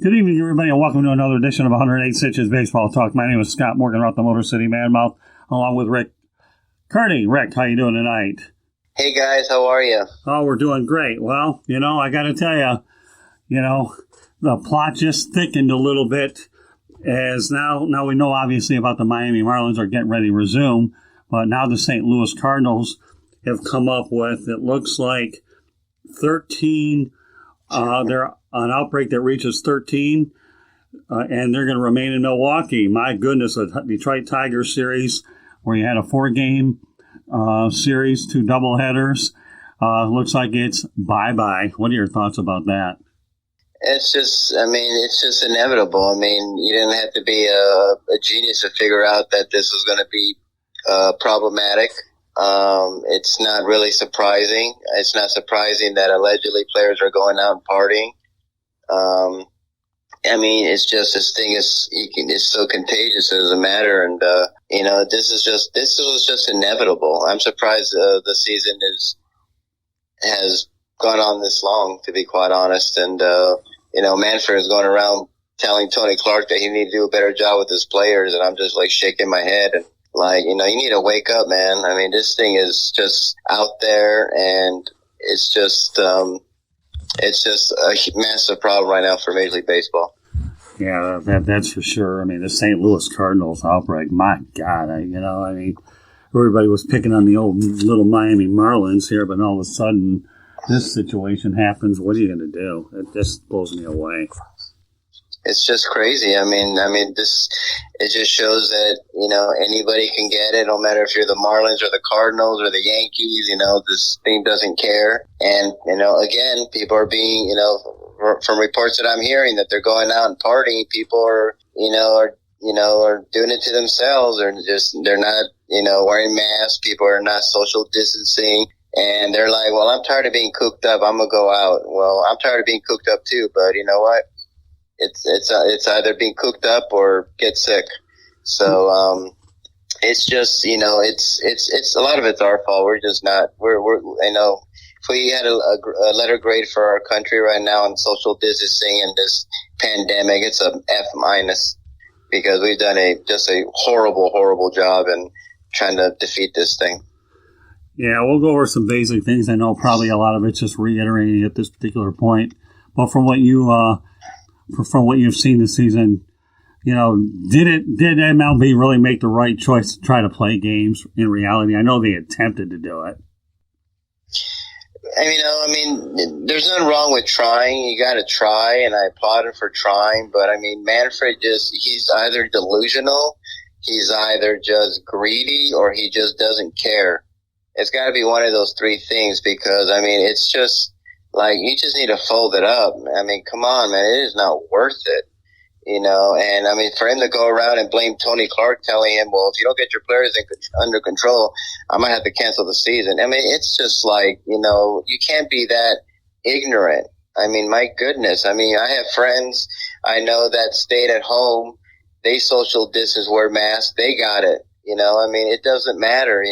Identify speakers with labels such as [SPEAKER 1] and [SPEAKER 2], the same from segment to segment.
[SPEAKER 1] Good evening, everybody, and welcome to another edition of 108 Stitches Baseball Talk. My name is Scott Morgan, out the Motor City Madmouth, along with Rick Curti. Rick, how you doing tonight?
[SPEAKER 2] Hey, guys, how are you?
[SPEAKER 1] Oh, we're doing great. Well, I got to tell you, the plot just thickened a little bit as now we know, obviously, about the Miami Marlins are getting ready to resume, but now the St. Louis Cardinals have come up with, it looks like, 13. They're an outbreak that reaches 13, and they're going to remain in Milwaukee. My goodness, a Detroit Tigers series where you had a 4-game series, 2 doubleheaders. Looks like it's bye-bye. What are your thoughts about that?
[SPEAKER 2] It's just inevitable. I mean, you didn't have to be a genius to figure out that this was going to be problematic. It's not really surprising. It's not surprising that allegedly players are going out and partying. It's just, this thing is so contagious, it doesn't matter. And, this was just inevitable. I'm surprised the season has gone on this long, to be quite honest. And, Manfred is going around telling Tony Clark that he needs to do a better job with his players. And I'm just like shaking my head and, you need to wake up, man. I mean, this thing is just out there, and it's just a massive problem right now for Major League Baseball.
[SPEAKER 1] Yeah, that's for sure. I mean, the St. Louis Cardinals outbreak, my God, everybody was picking on the old little Miami Marlins here, but all of a sudden this situation happens. What are you going to do? It just blows me away.
[SPEAKER 2] It's just crazy. It just shows that, anybody can get it, no matter if you're the Marlins or the Cardinals or the Yankees, this thing doesn't care. And, again, people are being, from reports that I'm hearing that they're going out and partying, people are doing it to themselves, or they're not, wearing masks. People are not social distancing. And they're like, well, I'm tired of being cooped up. I'm going to go out. Well, I'm tired of being cooped up too, but you know what? It's either being cooked up or get sick. So, it's just, it's a lot of it's our fault. We're just not, if we had a letter grade for our country right now on social distancing and this pandemic, it's a F-, because we've done a horrible, horrible job in trying to defeat this thing.
[SPEAKER 1] Yeah, we'll go over some basic things. I know probably a lot of it's just reiterating at this particular point, but from what you've seen this season, did MLB really make the right choice to try to play games in reality? I know they attempted to do it.
[SPEAKER 2] There's nothing wrong with trying. You got to try, and I applaud him for trying. But, Manfred he's either delusional, he's either just greedy, or he just doesn't care. It's got to be one of those three things, because, it's just, you just need to fold it up. Come on, man. It is not worth it, and for him to go around and blame Tony Clark, telling him, well, if you don't get your players under control, I might have to cancel the season. It's just you can't be that ignorant. My goodness. I have friends I know that stayed at home. They social distance, wear masks. They got it. It doesn't matter,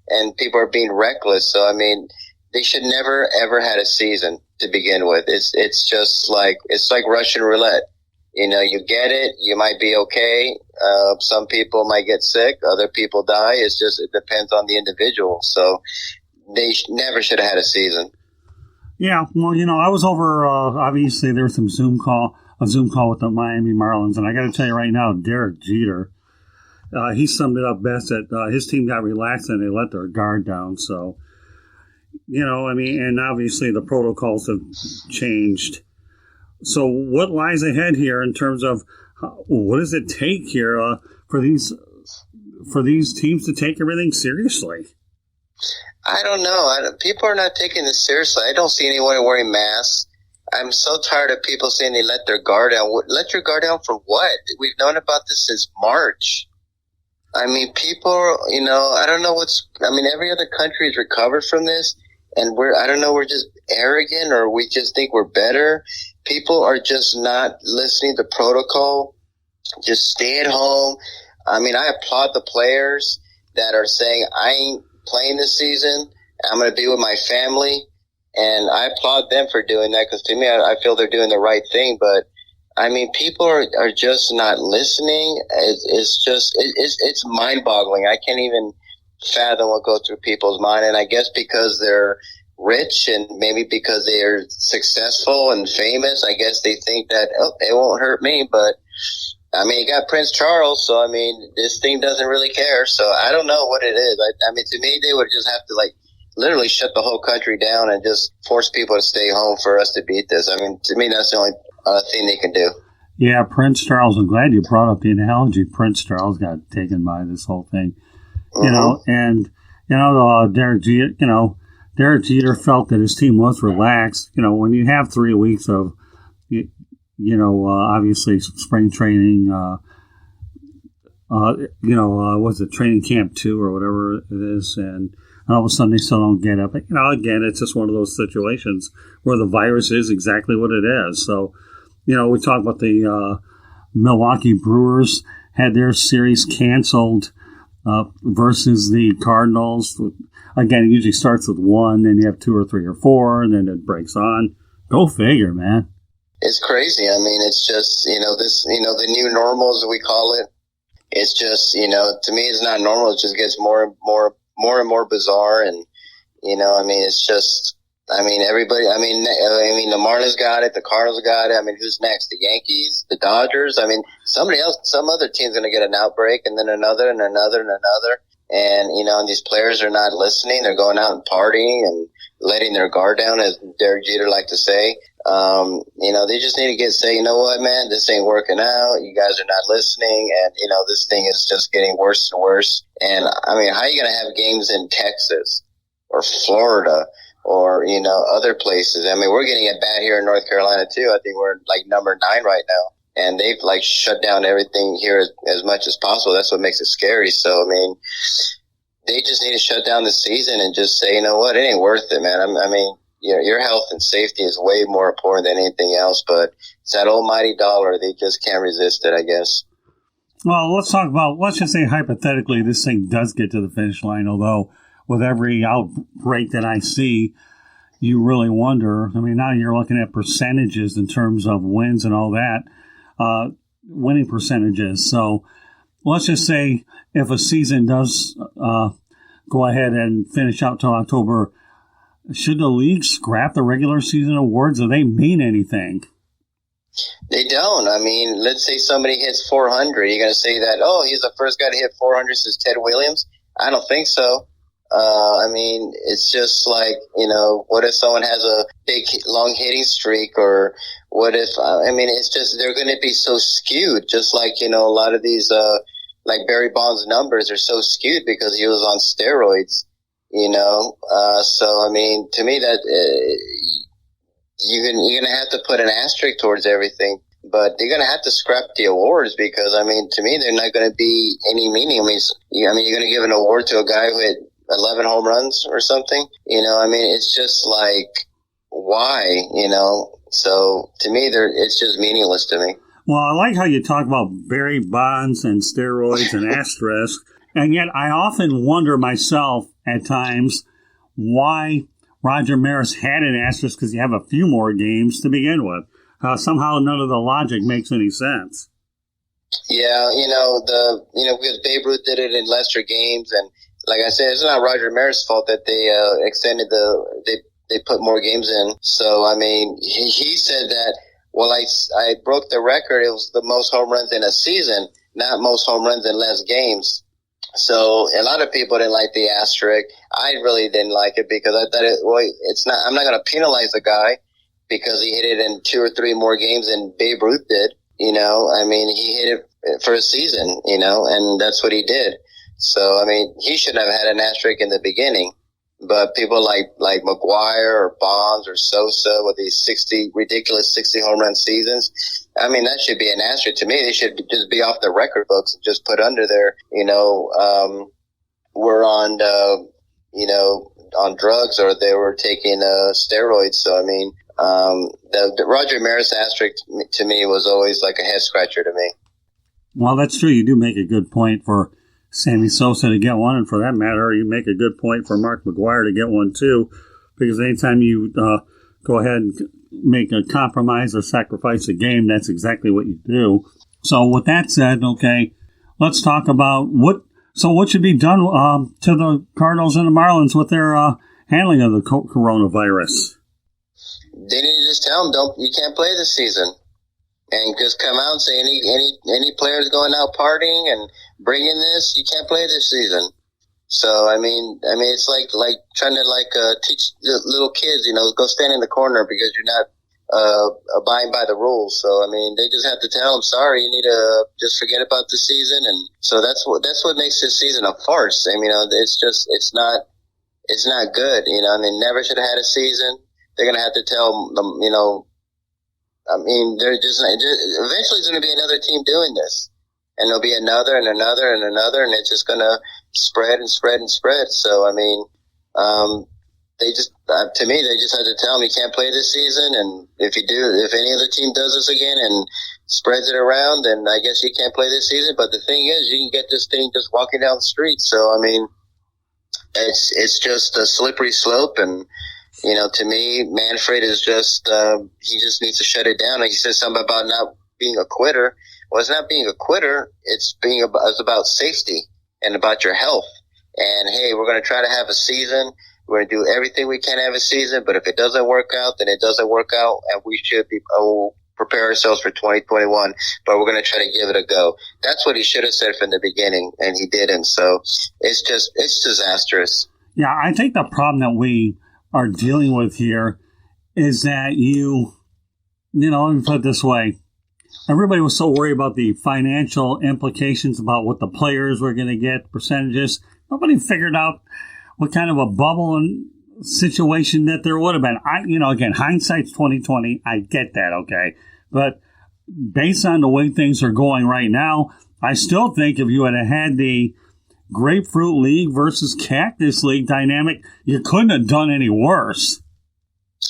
[SPEAKER 2] and people are being reckless. So, they should never, ever had a season to begin with. It's just it's like Russian roulette. You get it, you might be okay. Some people might get sick, other people die. It depends on the individual. So they never should have had a season.
[SPEAKER 1] Yeah, well, I was over, obviously there was a Zoom call with the Miami Marlins, and I got to tell you right now, Derek Jeter, he summed it up best that his team got relaxed and they let their guard down. So, and obviously the protocols have changed. So what lies ahead here in terms of what does it take here for these teams to take everything seriously?
[SPEAKER 2] I don't know. People are not taking this seriously. I don't see anyone wearing masks. I'm so tired of people saying they let their guard down. Let your guard down for what? We've known about this since March. People, I don't know every other country has recovered from this, and we're just arrogant, or we just think we're better. People are just not listening to protocol. Just stay at home. I applaud the players that are saying, I ain't playing this season. I'm going to be with my family. And I applaud them for doing that, because to me, I feel they're doing the right thing. But, I mean, people are just not listening. It's mind boggling. I can't even fathom what goes through people's mind. And I guess because they're rich and maybe because they are successful and famous, I guess they think that, oh, it won't hurt me. But I mean, you got Prince Charles, so I mean, this thing doesn't really care. So I don't know what it is. I mean, to me, they would just have to like literally shut the whole country down and just force people to stay home for us to beat this. I mean, to me, that's the only thing they can do.
[SPEAKER 1] Yeah, Prince Charles. I'm glad you brought up the analogy. Prince Charles got taken by this whole thing,
[SPEAKER 2] Mm-hmm.
[SPEAKER 1] you know, and Derek Jeter felt that his team was relaxed. You know, when you have 3 weeks of, obviously spring training, was it training camp 2 or whatever it is, and all of a sudden they still don't get up. Again, it's just one of those situations where the virus is exactly what it is. So, we talk about the Milwaukee Brewers had their series canceled versus the Cardinals. Again, it usually starts with 1, then you have 2 or 3 or 4, and then it breaks on. Go figure, man.
[SPEAKER 2] It's crazy. I mean, it's just, the new normal, as we call it. It's just, to me, it's not normal. It just gets more and more bizarre. And, it's just, everybody, the Marlins got it. The Cardinals got it. I mean, who's next? The Yankees, the Dodgers. I mean, somebody else, some other team's going to get an outbreak, and then another and another and another. And, and these players are not listening. They're going out and partying and letting their guard down, as Derek Jeter liked to say. They just need to say, you know what, man, this ain't working out. You guys are not listening. And, this thing is just getting worse and worse. And, how are you going to have games in Texas or Florida or, other places? I mean, we're getting it bad here in North Carolina, too. I think we're like number 9 right now. And they've like shut down everything here as much as possible. That's what makes it scary. So, they just need to shut down the season and just say, you know what, it ain't worth it, man. Your health and safety is way more important than anything else, but it's that almighty dollar. They just can't resist it, I guess.
[SPEAKER 1] Well, let's just say hypothetically this thing does get to the finish line, although with every outbreak that I see, you really wonder. I mean, now you're looking at percentages in terms of wins and all that, winning percentages. So let's just say if a season does go ahead and finish out till October, should the league scrap the regular season awards? Do they mean anything?
[SPEAKER 2] They don't. I mean, let's say somebody hits 400. You're going to say that, oh, he's the first guy to hit 400 since Ted Williams? I don't think so. It's just like, what if someone has a big, long hitting streak, or what if, it's just, they're going to be so skewed, just like, a lot of these, like Barry Bonds' numbers are so skewed because he was on steroids, to me that, you're going to have to put an asterisk towards everything, but they're going to have to scrap the awards because, to me, they're not going to be any meaning. You're going to give an award to a guy who hit 11 home runs or something, it's just like, why, so to me, it's just meaningless to me.
[SPEAKER 1] Well, I like how you talk about Barry Bonds and steroids and asterisks, and yet I often wonder myself at times why Roger Maris had an asterisk, because you have a few more games to begin with. Somehow none of the logic makes any sense.
[SPEAKER 2] Yeah, because Babe Ruth did it in lesser games, and like I said, it's not Roger Maris' fault that they extended they put more games in. So, he said that, well, I broke the record. It was the most home runs in a season, not most home runs in less games. So a lot of people didn't like the asterisk. I really didn't like it because I thought I'm not going to penalize the guy because he hit it in 2 or 3 more games than Babe Ruth did. He hit it for a season, and that's what he did. So, he should have had an asterisk in the beginning. But people like McGuire or Bonds or Sosa with these ridiculous 60 home run seasons, that should be an asterisk to me. They should just be off the record books and just put under there, were on, on drugs, or they were taking steroids. So, the Roger Maris asterisk to me was always like a head scratcher to me.
[SPEAKER 1] Well, that's true. You do make a good point for Sammy Sosa to get one, and for that matter, you make a good point for Mark McGwire to get one too, because anytime you go ahead and make a compromise or sacrifice a game, that's exactly what you do. So with that said, okay, let's talk about what should be done to the Cardinals and the Marlins with their handling of the coronavirus.
[SPEAKER 2] They need to just tell them, you can't play this season. And just come out and say any players going out partying and bringing this, you can't play this season. So I mean, it's like trying to teach little kids, go stand in the corner because you're not abiding by the rules. So I mean, they just have to tell them, sorry, you need to just forget about the season. And so that's what makes this season a farce. I mean, it's not good. And they never should have had a season. They're gonna have to tell them, I mean, eventually there's going to be another team doing this. And there'll be another and another and another, and it's just going to spread and spread and spread. So, I mean, they just have to tell them you can't play this season. And if any other team does this again and spreads it around, then I guess you can't play this season. But the thing is, you can get this thing just walking down the street. So, I mean, it's just a slippery slope. And, to me, Manfred is just, he just needs to shut it down. Like he said something about not being a quitter. Well, it's not being a quitter. It's about safety and about your health. And hey, we're going to try to have a season. We're going to do everything we can to have a season. But if it doesn't work out, then it doesn't work out. And we should prepare ourselves for 2021. But we're going to try to give it a go. That's what he should have said from the beginning. And he didn't. So it's disastrous.
[SPEAKER 1] Yeah, I think the problem that we are dealing with here is that let me put it this way. Everybody was so worried about the financial implications about what the players were going to get, percentages. Nobody figured out what kind of a bubble and situation that there would have been. Again, hindsight's 2020. I get that, okay? But based on the way things are going right now, I still think if you had the Grapefruit League versus Cactus League dynamic, you couldn't have done any worse.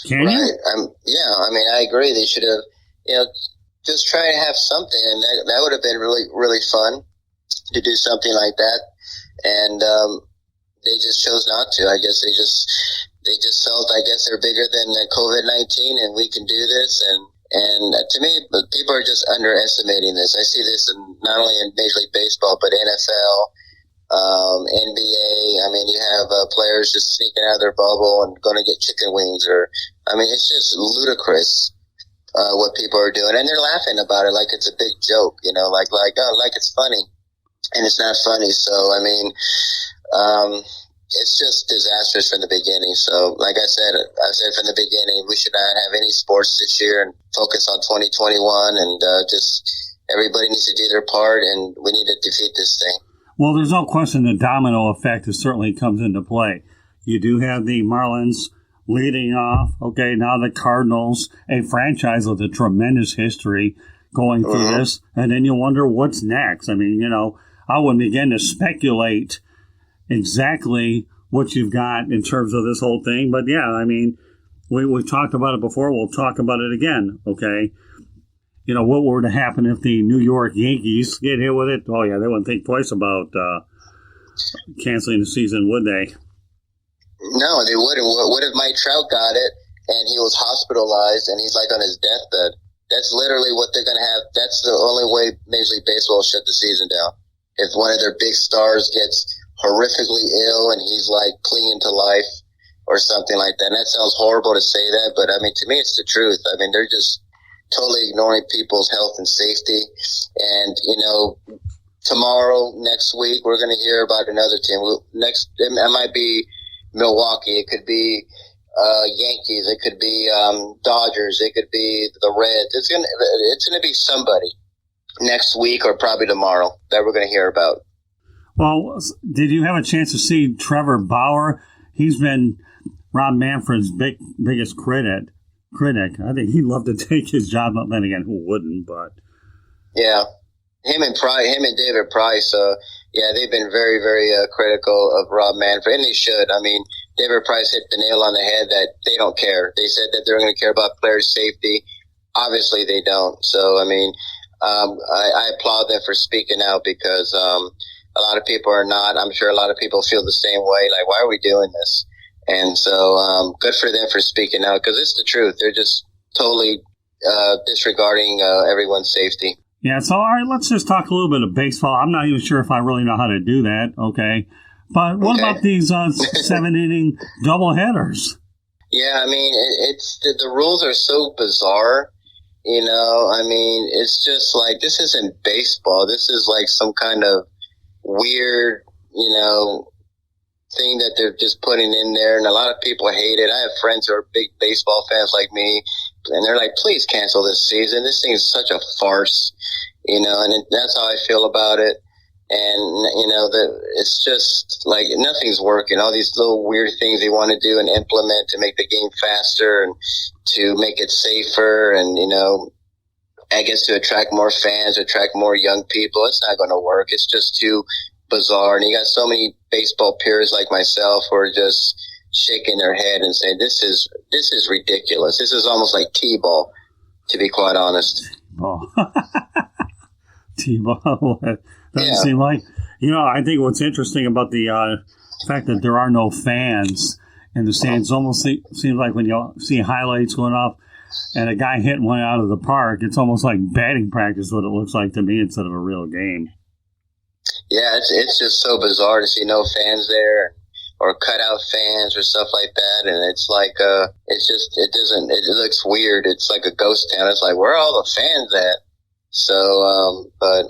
[SPEAKER 1] Can you?
[SPEAKER 2] Yeah, I mean, I agree. They should have, just try to have something, and that would have been really, really fun to do something like that. And they just chose not to. I guess they just felt, I guess they're bigger than COVID-19, and we can do this. And to me, people are just underestimating this. I see this not only in Major League Baseball, but NFL. NBA, I mean, you have players just sneaking out of their bubble and going to get chicken wings, it's just ludicrous what people are doing, and they're laughing about it like it's a big joke, like it's funny, and it's not funny. So I mean, it's just disastrous from the beginning. So like I said from the beginning, we should not have any sports this year and focus on 2021, and just everybody needs to do their part, and we need to defeat this thing.
[SPEAKER 1] Well, there's no question the domino effect certainly comes into play. You do have the Marlins leading off. Okay, now the Cardinals, a franchise with a tremendous history going through this. And then you wonder what's next. I mean, I wouldn't begin to speculate exactly what you've got in terms of this whole thing. But yeah, I mean, we've talked about it before. We'll talk about it again, okay? What were to happen if the New York Yankees get hit with it? Oh, yeah, they wouldn't think twice about canceling the season, would they?
[SPEAKER 2] No, they wouldn't. What if Mike Trout got it and he was hospitalized and he's on his deathbed? That's literally what they're going to have. That's the only way Major League Baseball will shut the season down. If one of their big stars gets horrifically ill and he's clinging to life or something like that. And that sounds horrible to say that, but I mean, to me, it's the truth. I mean, they're just totally ignoring people's health and safety. And, tomorrow, next week, we're going to hear about another team. It might be Milwaukee. It could be Yankees. It could be Dodgers. It could be the Reds. It's going to be somebody next week or probably tomorrow that we're going to hear about.
[SPEAKER 1] Well, did you have a chance to see Trevor Bauer? He's been Rob Manfred's biggest critic. I think he'd love to take his job. Then again, who wouldn't? But
[SPEAKER 2] yeah, him and David Price. They've been very, very critical of Rob Manfred, and they should. I mean, David Price hit the nail on the head that they don't care. They said that they're going to care about players' safety. Obviously, they don't. So, I mean, I applaud them for speaking out because a lot of people are not. I'm sure a lot of people feel the same way. Like, why are we doing this? And so, good for them for speaking out because it's the truth. They're just totally disregarding everyone's safety.
[SPEAKER 1] Yeah, so all right, let's just talk a little bit of baseball. I'm not even sure if I really know how to do that, okay? But what about these 7-inning doubleheaders?
[SPEAKER 2] Yeah, I mean, it's the rules are so bizarre, you know. I mean, it's just like, this isn't baseball. This is like some kind of weird, you know, thing that they're just putting in there, and a lot of people hate it. I have friends who are big baseball fans like me, and they're like, please cancel this season. This thing is such a farce, you know, and that's how I feel about it. And, you know, it's just like nothing's working. All these little weird things they want to do and implement to make the game faster and to make it safer and, you know, I guess to attract more fans, attract more young people. It's not going to work. It's just too bizarre. And you got so many baseball peers like myself who are just shaking their head and saying, this is ridiculous. This is almost like T-ball, to be quite honest.
[SPEAKER 1] Oh. T-ball. Doesn't seem like, you know, I think what's interesting about the fact that there are no fans in the stands almost seems like when you see highlights going off and a guy hitting one out of the park, it's almost like batting practice, what it looks like to me, instead of a real game.
[SPEAKER 2] Yeah, it's just so bizarre to see no fans there or cutout fans or stuff like that. And it's like, it looks weird. It's like a ghost town. It's like, where are all the fans at? So, but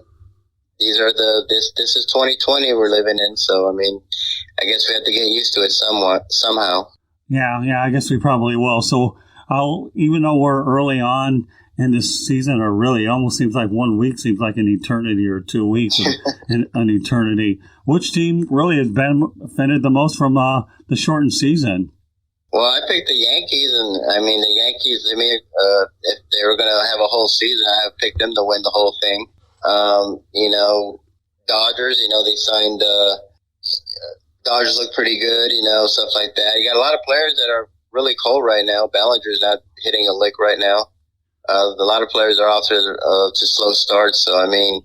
[SPEAKER 2] these are this is 2020 we're living in. So, I mean, I guess we have to get used to it somehow. Yeah,
[SPEAKER 1] I guess we probably will. So, even though we're early on in this season, or really almost seems like 1 week seems like an eternity, or 2 weeks an eternity, which team really has benefited the most from the shortened season?
[SPEAKER 2] Well, I picked the Yankees, and I mean, the Yankees, I mean, if they were going to have a whole season, I have picked them to win the whole thing. You know, Dodgers, you know, they signed, Dodgers look pretty good, you know, stuff like that. You got a lot of players that are really cold right now. Bellinger's not hitting a lick right now. A lot of players are off to slow starts. So, I mean,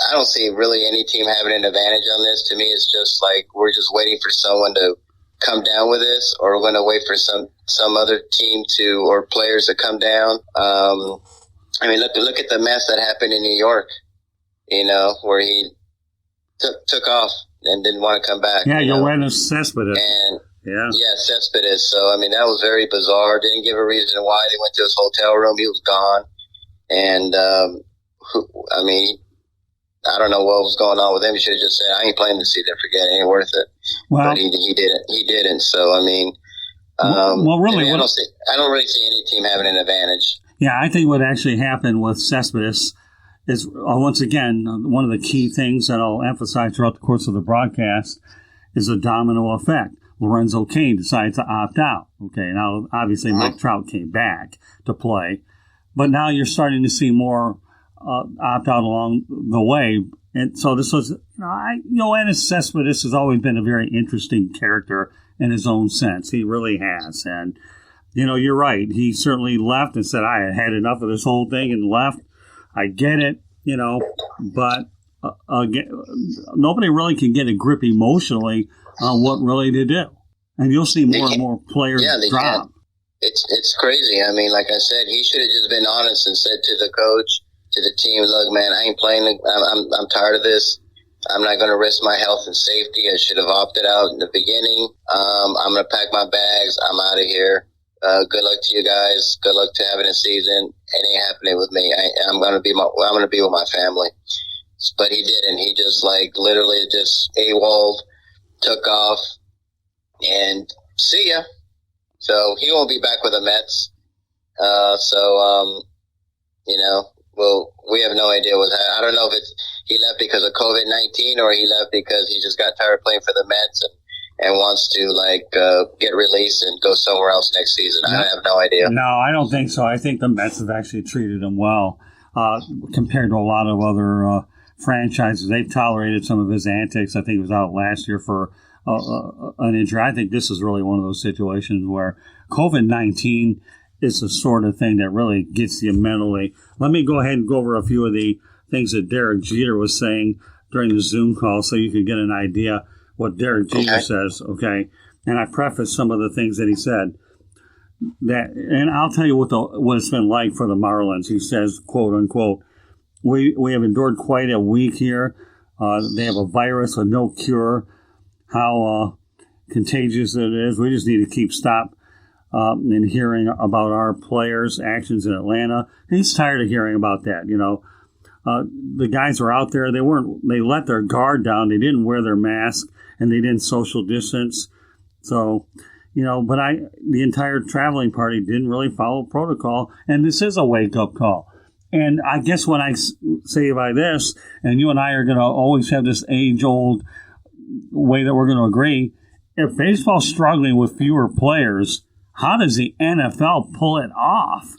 [SPEAKER 2] I don't see really any team having an advantage on this. To me, it's just like we're just waiting for someone to come down with this, or we're going to wait for some other team or players to come down. I mean, look at the mess that happened in New York, you know, where he took off and didn't want to come back.
[SPEAKER 1] Yeah, Yoenis Cespedes.
[SPEAKER 2] And yeah, Cespedes. So, I mean, that was very bizarre. Didn't give a reason why. They went to his hotel room. He was gone. And, I mean, I don't know what was going on with him. He should have just said, I ain't playing this season. Forget it. It ain't worth it. Well, but he didn't. He didn't. So, I mean,
[SPEAKER 1] really,
[SPEAKER 2] I don't really see any team having an advantage.
[SPEAKER 1] Yeah, I think what actually happened with Cespedes is, once again, one of the key things that I'll emphasize throughout the course of the broadcast is a domino effect. Lorenzo Cain decided to opt out. Okay, now obviously Mike Trout came back to play, but now you're starting to see more opt out along the way. And so this was, Yoenis Cespedes has always been a very interesting character in his own sense. He really has. And, you know, you're right. He certainly left and said, I had enough of this whole thing, and left. I get it, you know, but nobody really can get a grip emotionally on what really to do. And you'll see more and more players drop.
[SPEAKER 2] Can. It's crazy. I mean, like I said, he should have just been honest and said to the coach, to the team, look, man, I ain't playing. I'm tired of this. I'm not going to risk my health and safety. I should have opted out in the beginning. I'm going to pack my bags. I'm out of here. Good luck to you guys. Good luck to having a season. It ain't happening with me. I'm going to be with my family. But he didn't. He just literally just AWOL'd, took off, and see ya. So he won't be back with the Mets. You know, well, we have no idea what happened. I don't know if he left because of COVID-19 or he left because he just got tired of playing for the Mets and wants to get released and go somewhere else next season. I have no idea.
[SPEAKER 1] No, I don't think so. I think the Mets have actually treated him well compared to a lot of other franchises. They've tolerated some of his antics. I think he was out last year for an injury. I think this is really one of those situations where COVID-19 is the sort of thing that really gets you mentally. Let me go ahead and go over a few of the things that Derek Jeter was saying during the Zoom call so you can get an idea what Derek Jeter says, okay? And I preface some of the things that he said. that, and I'll tell you what it's been like for the Marlins. He says, quote unquote, we have endured quite a week here. They have a virus with no cure. How contagious it is. We just need to keep stop in hearing about our players' actions in Atlanta. He's tired of hearing about that. The guys were out there. They let their guard down. They didn't wear their mask and they didn't social distance. So, but the entire traveling party didn't really follow protocol. And this is a wake up call. And I guess when I say by this, and you and I are going to always have this age old way that we're going to agree, if baseball's struggling with fewer players, how does the NFL pull it off?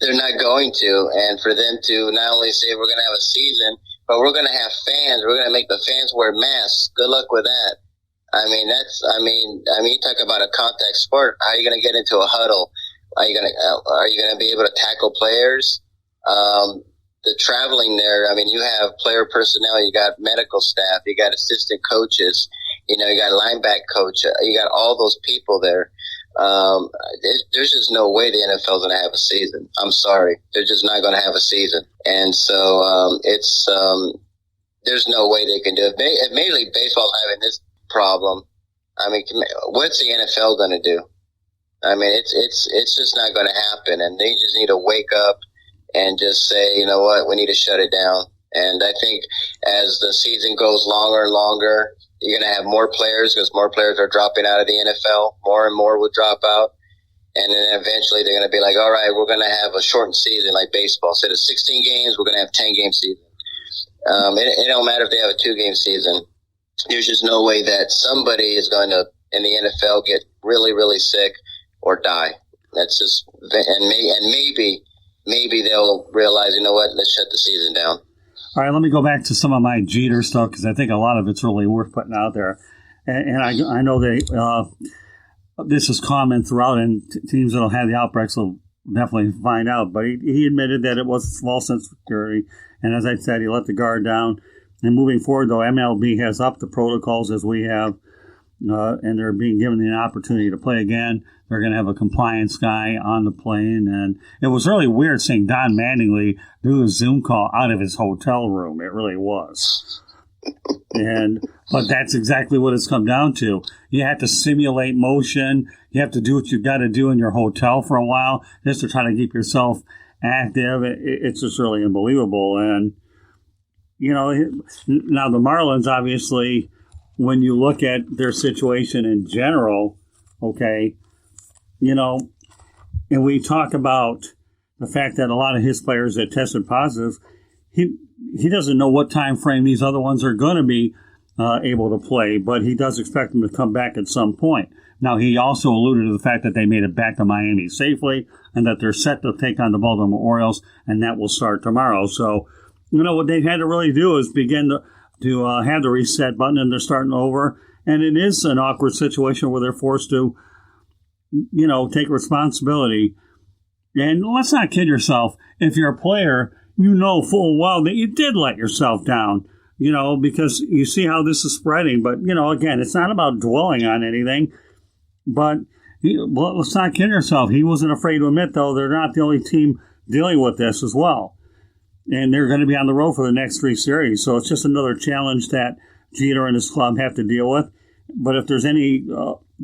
[SPEAKER 2] They're not going to. And for them to not only say we're going to have a season, but we're going to have fans. We're going to make the fans wear masks. Good luck with that. You talk about a contact sport. How are you going to get into a huddle? Are you going to be able to tackle players? The traveling there, you have player personnel, you got medical staff, you got assistant coaches, you got linebacker coach, you got all those people there. There's just no way the NFL is going to have a season. I'm sorry. They're just not going to have a season. And so, there's no way they can do it. If Major League Baseball is having this problem, what's the NFL going to do? It's just not going to happen. And they just need to wake up and just say, you know what, we need to shut it down. And I think as the season goes longer and longer, you're going to have more players because more players are dropping out of the NFL. More and more will drop out. And then eventually they're going to be like, all right, we're going to have a shortened season like baseball. Instead of 16 games, we're going to have 10-game season. It don't matter if they have a 2-game season. There's just no way that somebody is going to, in the NFL, get really, really sick or die. That's just, maybe they'll realize, you know what, let's shut the season down.
[SPEAKER 1] All right, let me go back to some of my Jeter stuff because I think a lot of it's really worth putting out there. And I know this is common throughout, and teams that will have the outbreaks will definitely find out. But he admitted that it was a small sense of security. And as I said, he let the guard down. And moving forward, though, MLB has upped the protocols as we have, and they're being given the opportunity to play again. They're going to have a compliance guy on the plane. And it was really weird seeing Don Mattingly do a Zoom call out of his hotel room. It really was. But that's exactly what it's come down to. You have to simulate motion. You have to do what you've got to do in your hotel for a while just to try to keep yourself active. It's just really unbelievable. And, now the Marlins, obviously, when you look at their situation in general, okay, and we talk about the fact that a lot of his players that tested positive, he doesn't know what time frame these other ones are going to be able to play, but he does expect them to come back at some point. Now, he also alluded to the fact that they made it back to Miami safely and that they're set to take on the Baltimore Orioles, and that will start tomorrow. So, what they've had to really do is begin to have the reset button, and they're starting over. And it is an awkward situation where they're forced to, take responsibility. And let's not kid yourself. If you're a player, you know full well that you did let yourself down, because you see how this is spreading. But, again, it's not about dwelling on anything. But let's not kid yourself. He wasn't afraid to admit, though, they're not the only team dealing with this as well. And they're going to be on the road for the next 3 series. So it's just another challenge that Jeter and his club have to deal with. But if there's any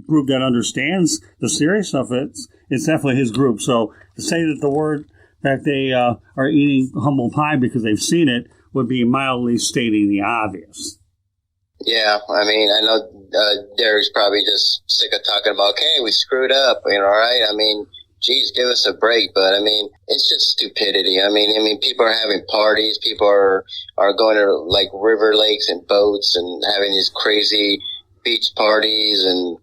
[SPEAKER 1] group that understands the seriousness of it, it's definitely his group. So to say that the word that they are eating humble pie because they've seen it would be mildly stating the obvious.
[SPEAKER 2] Yeah, I know Derek's probably just sick of talking about, okay, we screwed up, right? Geez, give us a break. But, it's just stupidity. People are having parties. People are going to, like, river lakes and boats and having these crazy beach parties and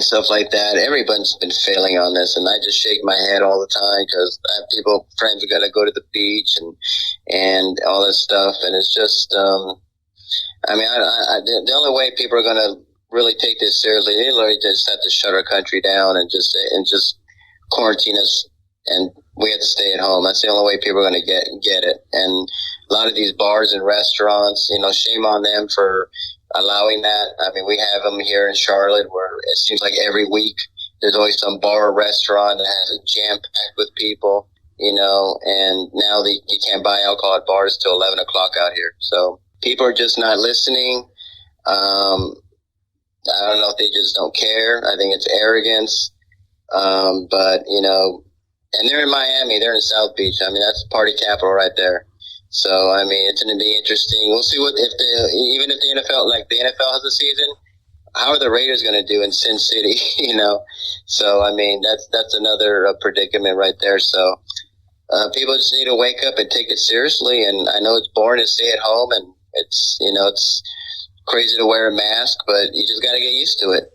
[SPEAKER 2] stuff like that. Everyone's been failing on this, and I just shake my head all the time because I have friends who got to go to the beach and all this stuff. And it's just, the only way people are going to really take this seriously, they literally just have to shut our country down and just quarantine us, and we have to stay at home. That's the only way people are going to get it. And a lot of these bars and restaurants, shame on them for allowing that. We have them here in Charlotte where it seems like every week there's always some bar or restaurant that has it jam-packed with people, and now you can't buy alcohol at bars till 11 o'clock out here. So people are just not listening. I don't know if they just don't care. I think it's arrogance. But, and they're in Miami. They're in South Beach. I mean, that's party capital right there. So, I mean, it's going to be interesting. We'll see even if the NFL, like the NFL has a season, how are the Raiders going to do in Sin City, So, I mean, that's another predicament right there. So, people just need to wake up and take it seriously. And I know it's boring to stay at home, and it's crazy to wear a mask, but you just got to get used to it.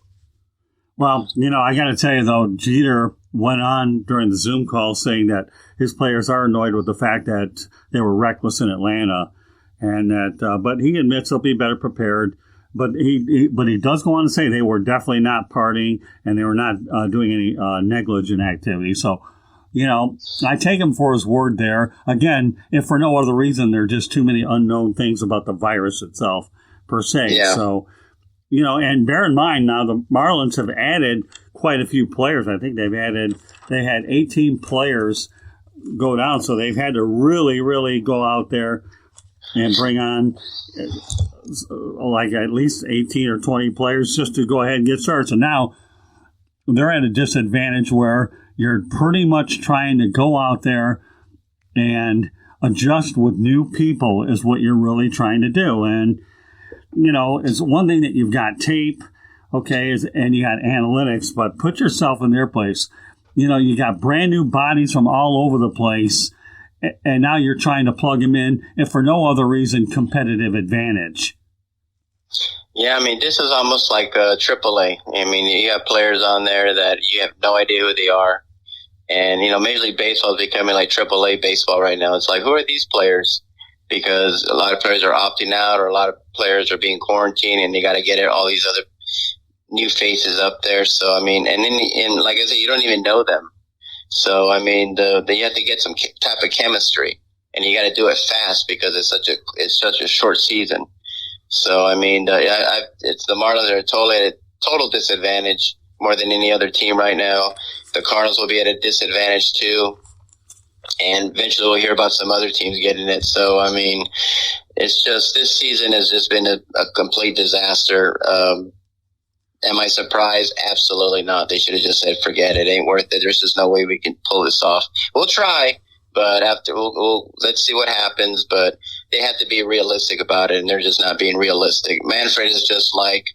[SPEAKER 1] Well, I got to tell you, though, Jeter went on during the Zoom call saying that his players are annoyed with the fact that they were reckless in Atlanta, and that, but he admits they'll be better prepared. But he does go on to say they were definitely not partying and they were not doing any negligent activity. So, I take him for his word there. Again, if for no other reason, there are just too many unknown things about the virus itself, per se.
[SPEAKER 2] Yeah.
[SPEAKER 1] So, and bear in mind now the Marlins have added quite a few players. I think they had 18 players go down. So they've had to really, really go out there and bring on like at least 18 or 20 players just to go ahead and get started. So now they're at a disadvantage where you're pretty much trying to go out there and adjust with new people is what you're really trying to do. And, it's one thing that you've got tape, okay, and you got analytics, but put yourself in their place. You got brand new bodies from all over the place, and now you're trying to plug them in, if for no other reason, competitive advantage.
[SPEAKER 2] Yeah, I mean, this is almost like AAA. I mean, you have players on there that you have no idea who they are. And, Major League Baseball is becoming like AAA baseball right now. It's like, who are these players? Because a lot of players are opting out, or a lot of players are being quarantined, and you got to get all these other new faces up there. So, I mean, and like I said, you don't even know them. So, I mean, you have to get some type of chemistry, and you got to do it fast because it's such a short season. So, I mean, it's the Marlins are at a total disadvantage more than any other team right now. The Cardinals will be at a disadvantage too. And eventually we'll hear about some other teams getting it. So, I mean, it's just, this season has just been a complete disaster. Am I surprised? Absolutely not. They should have just said, forget it. Ain't worth it. There's just no way we can pull this off. We'll try, but let's see what happens. But they have to be realistic about it, and they're just not being realistic. Manfred is just like,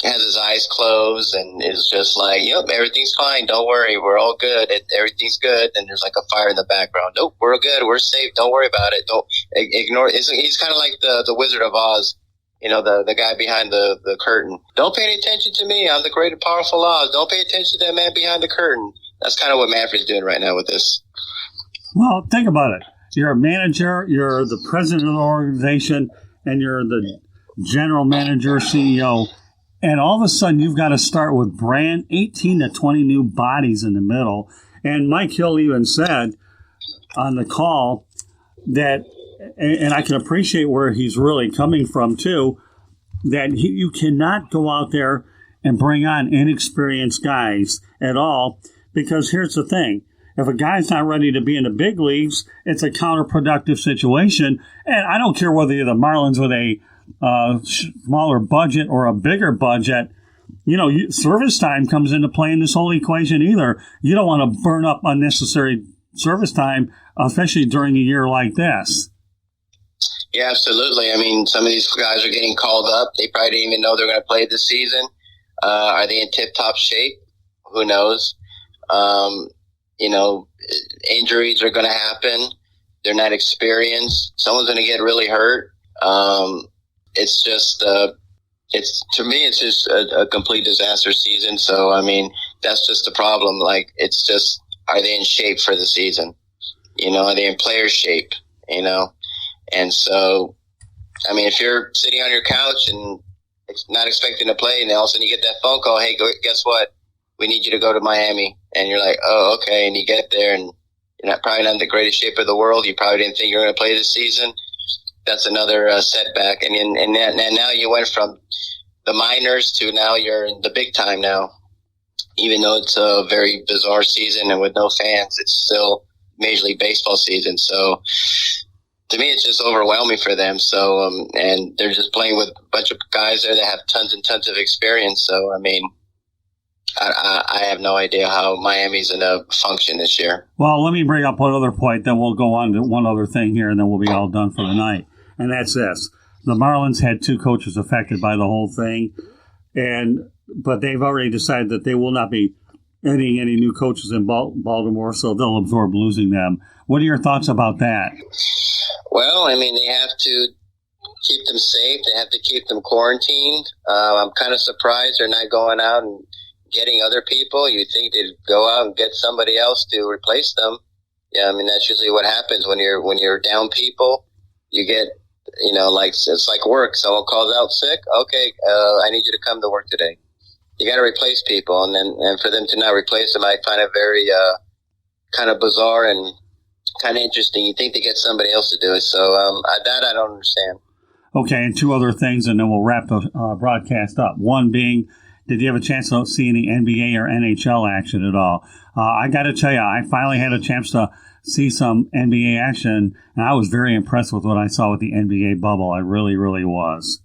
[SPEAKER 2] has his eyes closed and is just like, yep, everything's fine. Don't worry. We're all good. Everything's good. And there's like a fire in the background. Nope, we're good. We're safe. Don't worry about it. Don't ignore it. He's kind of like the Wizard of Oz, the guy behind the curtain. Don't pay any attention to me. I'm the great and powerful Oz. Don't pay attention to that man behind the curtain. That's kind of what Manfred's doing right now with this.
[SPEAKER 1] Well, think about it. You're a manager, you're the president of the organization, and you're the general manager, CEO. And all of a sudden, you've got to start with 18 to 20 new bodies in the middle. And Mike Hill even said on the call that, and I can appreciate where he's really coming from too, that you cannot go out there and bring on inexperienced guys at all. Because here's the thing. If a guy's not ready to be in the big leagues, it's a counterproductive situation. And I don't care whether you're the Marlins with a smaller budget or a bigger budget, service time comes into play in this whole equation either. You don't want to burn up unnecessary service time, especially during a year like this.
[SPEAKER 2] Yeah, absolutely. I mean, some of these guys are getting called up. They probably didn't even know they're going to play this season. Are they in tip-top shape? Who knows? Injuries are going to happen. They're not experienced. Someone's going to get really hurt. It's just, to me, it's just a complete disaster season. So, I mean, that's just the problem. Like, it's just, are they in shape for the season? Are they in player shape? And so, I mean, if you're sitting on your couch and not expecting to play, and all of a sudden you get that phone call, hey, guess what? We need you to go to Miami. And you're like, oh, okay. And you get there and you're probably not in the greatest shape of the world. You probably didn't think you were going to play this season. That's another setback. And now you went from the minors to now you're in the big time now. even though it's a very bizarre season and with no fans, it's still Major League Baseball season. So to me, it's just overwhelming for them. So, and they're just playing with a bunch of guys there that have tons and tons of experience. So, I mean, I have no idea how Miami's going to function this year.
[SPEAKER 1] Well, let me bring up one other point, then we'll go on to one other thing here, and then we'll be all done for the night. And that's this. The Marlins had 2 coaches affected by the whole thing, but they've already decided that they will not be adding any new coaches in Baltimore, so they'll absorb losing them. What are your thoughts about that?
[SPEAKER 2] Well, I mean, they have to keep them safe. They have to keep them quarantined. I'm kind of surprised they're not going out and getting other people. You think they'd go out and get somebody else to replace them. Yeah, I mean, that's usually what happens when you're down people. You get, like it's like work. Someone calls out sick. Okay, I need you to come to work today. You got to replace people, and for them to not replace them, I find it very kind of bizarre and kind of interesting. You think they get somebody else to do it, so that I don't understand.
[SPEAKER 1] Okay, and 2 other things, and then we'll wrap the broadcast up. One being, did you have a chance to see any NBA or NHL action at all? I got to tell you, I finally had a chance to see some NBA action, and I was very impressed with what I saw with the NBA bubble. I really, really was.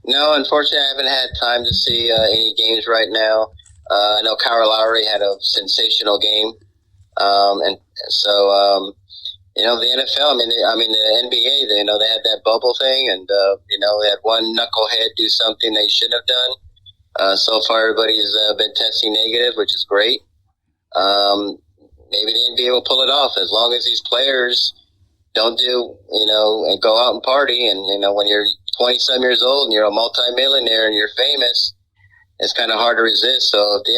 [SPEAKER 2] No, unfortunately, I haven't had time to see any games right now. I know Kyle Lowry had a sensational game, and so the NFL. I mean the NBA. They had that bubble thing, and they had one knucklehead do something they shouldn't have done. So far, everybody's been testing negative, which is great. Maybe the NBA will pull it off as long as these players don't do, and go out and party. And, when you're 20-some years old and you're a multimillionaire and you're famous, it's kind of hard to resist. So if the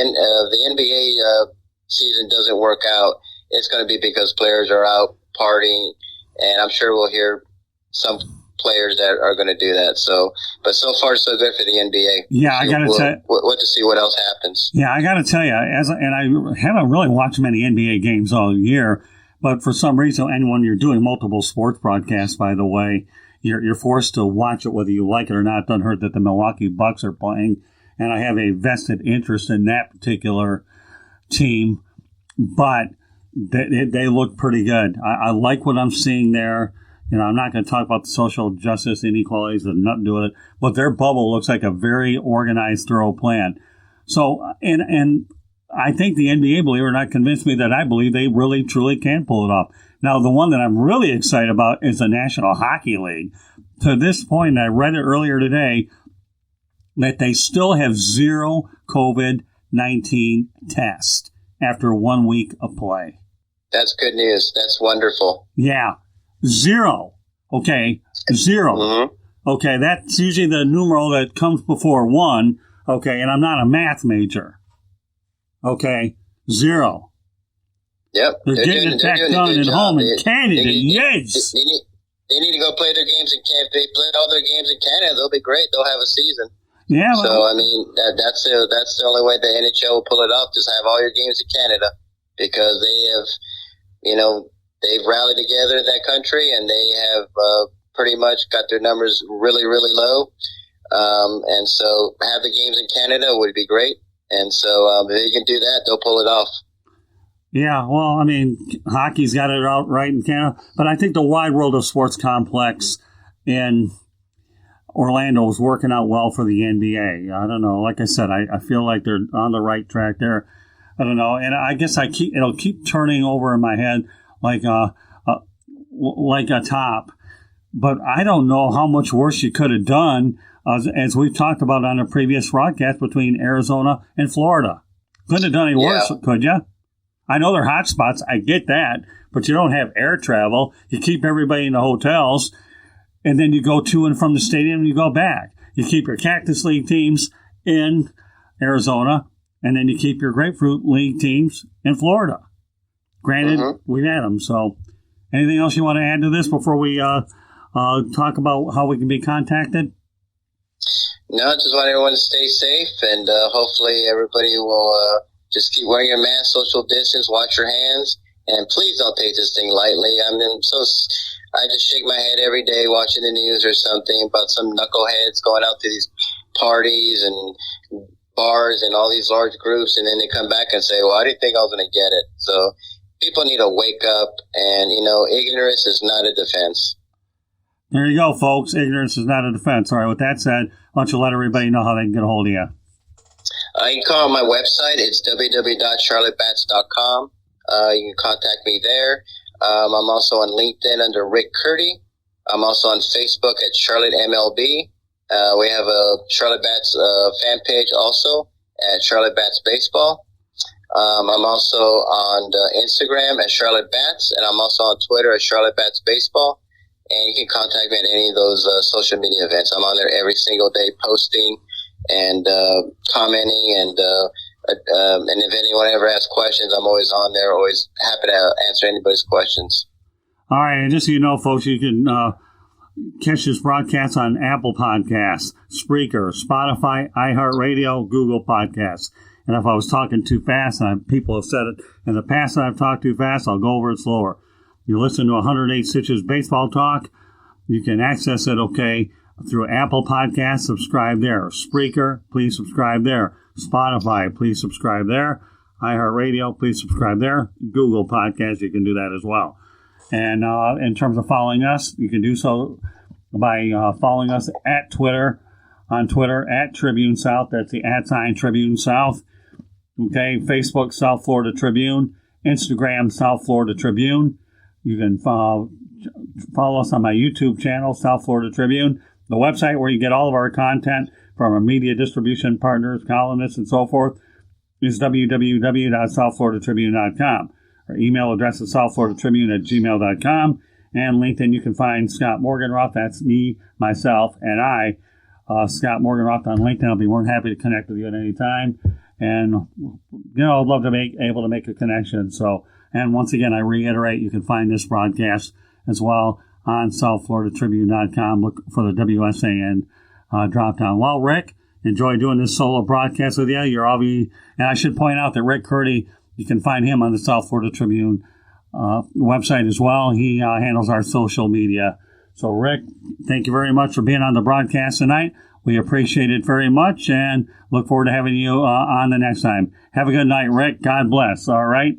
[SPEAKER 2] NBA season doesn't work out, it's going to be because players are out partying. And I'm sure we'll hear some players that are going to do that. So, but so far so good for the NBA.
[SPEAKER 1] Yeah, I got to tell you.
[SPEAKER 2] What to see what else happens.
[SPEAKER 1] Yeah, I got to tell you, and I haven't really watched many NBA games all year, but for some reason, and when you're doing multiple sports broadcasts, by the way, you're forced to watch it whether you like it or not. It doesn't hurt that the Milwaukee Bucks are playing, and I have a vested interest in that particular team, but they look pretty good. I like what I'm seeing there. I'm not going to talk about the social justice inequalities that have nothing to do with it, but their bubble looks like a very organized, thorough plan. So, and I think the NBA, believe it or not, convinced me that I believe they really, truly can pull it off. Now, the one that I'm really excited about is the National Hockey League. To this point, I read it earlier today, that they still have 0 COVID-19 tests after 1 week of play.
[SPEAKER 2] That's good news. That's wonderful.
[SPEAKER 1] Yeah. 0. Okay. 0.
[SPEAKER 2] Mm-hmm.
[SPEAKER 1] Okay. That's usually the numeral that comes before 1. Okay. And I'm not a math major. Okay. 0.
[SPEAKER 2] Yep.
[SPEAKER 1] They're getting it back done at home in Canada. Yes.
[SPEAKER 2] They need to go play their games in Canada. If they play all their games in Canada, they'll be great. They'll have a season.
[SPEAKER 1] Yeah. Well,
[SPEAKER 2] so, I mean, that's the only way the NHL will pull it off. Just have all your games in Canada because they have, they've rallied together in that country, and they have pretty much got their numbers really, really low. And so have the games in Canada would be great. And so if they can do that, they'll pull it off.
[SPEAKER 1] Yeah, well, I mean, hockey's got it out right in Canada. But I think the Wide World of Sports complex in Orlando is working out well for the NBA. I don't know. Like I said, I feel like they're on the right track there. I don't know. And I guess it'll keep turning over in my head like a top. But I don't know how much worse you could have done, as we've talked about on a previous broadcast, between Arizona and Florida. Couldn't have done any worse, could you? I know they're hot spots. I get that. But you don't have air travel. You keep everybody in the hotels, and then you go to and from the stadium and you go back. You keep your Cactus League teams in Arizona, and then you keep your Grapefruit League teams in Florida. Granted, we've had them. So anything else you want to add to this before we talk about how we can be contacted?
[SPEAKER 2] No, just want everyone to stay safe, and hopefully everybody will just keep wearing your mask, social distance, wash your hands, and please don't take this thing lightly. I just shake my head every day watching the news or something about some knuckleheads going out to these parties and bars and all these large groups, and then they come back and say, well, I didn't think I was going to get it. So people need to wake up, and, ignorance is not a defense.
[SPEAKER 1] There you go, folks. Ignorance is not a defense. All right, with that said, why don't you let everybody know how they can get a hold of you?
[SPEAKER 2] You can call my website. It's www.charlottebats.com. You can contact me there. I'm also on LinkedIn under Rick Curti. I'm also on Facebook at Charlotte MLB. We have a Charlotte Bats fan page also at Charlotte Bats Baseball. I'm also on Instagram at Charlotte Bats, and I'm also on Twitter at Charlotte Bats Baseball. And you can contact me at any of those social media events. I'm on there every single day posting and commenting, and if anyone ever asks questions, I'm always on there, always happy to answer anybody's questions. All
[SPEAKER 1] right, and just so you know, folks, you can catch this broadcast on Apple Podcasts, Spreaker, Spotify, iHeartRadio, Google Podcasts. And if I was talking too fast, and people have said it in the past that I've talked too fast, I'll go over it slower. You listen to 108 Stitches Baseball Talk. You can access it, through Apple Podcasts. Subscribe there. Spreaker, please subscribe there. Spotify, please subscribe there. iHeartRadio, please subscribe there. Google Podcasts, you can do that as well. And in terms of following us, you can do so by following us at Twitter, on Twitter, at Tribune South. That's the @ Tribune South. Facebook, South Florida Tribune. Instagram, South Florida Tribune. You can follow us on my YouTube channel, South Florida Tribune. The website where you get all of our content from our media distribution partners, columnists, and so forth is www.southfloridatribune.com. Our email address is southfloridatribune@gmail.com. And LinkedIn, you can find Scott Morganroth. That's me, myself, and I. Scott Morganroth on LinkedIn. I'll be more than happy to connect with you at any time. And, I'd love to be able to make a connection. And once again, I reiterate, you can find this broadcast as well on southfloridatribune.com. Look for the WSAN drop-down. Well, Rick, enjoy doing this solo broadcast with you. And I should point out that Rick Curti, you can find him on the South Florida Tribune website as well. He handles our social media. So, Rick, thank you very much for being on the broadcast tonight. We appreciate it very much and look forward to having you on the next time. Have a good night, Rick. God bless. All right.